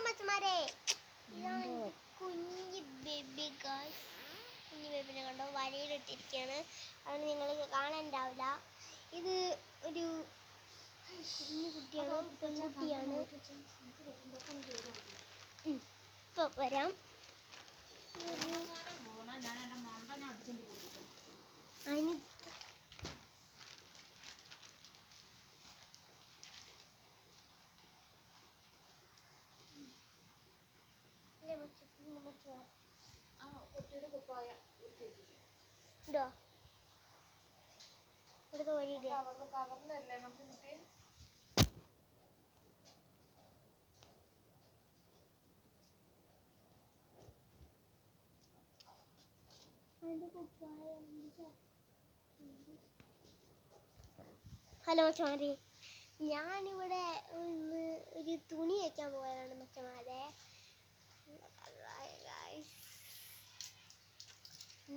മച്ചന്മാരെ, ഇതാണ് കുഞ്ഞു ബേബി ഗേൾസ്. കുഞ്ഞു ബേബിനെ കണ്ടോ വലയിലിട്ടിരിക്കുകയാണ്. അത് നിങ്ങൾ കാണാനുണ്ടാവില്ല. ഇത് ഒരു കുഞ്ഞു കുട്ടിയാണ്, പെൺകുട്ടിയാണ്. ഇപ്പൊ വരാം. അതിന് ഇതോ ഇവിടുത്തെ വഴിയില്ലേ? ഹലോ മച്ചന്മാരെ, ഞാനിവിടെ ഒരു തുണി വയ്ക്കാൻ പോയതാണ് മച്ചന്മാരെ.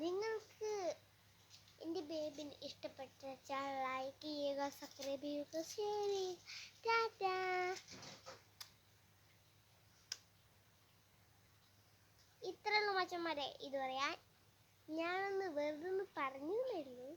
നിങ്ങൾക്ക് എൻ്റെ ബേബിന് ഇഷ്ടപ്പെട്ടാൽ ലൈക്ക് ചെയ്യുക, സബ്സ്ക്രൈബ് ചെയ്യുക, ഷെയർ ചെയ്യുക. ടാറ്റാ. ഇത്രയുള്ള മച്ചന്മാരെ ഇത് പറയാൻ ഞാനൊന്ന് വെറുതെ പറഞ്ഞു തരുന്നു.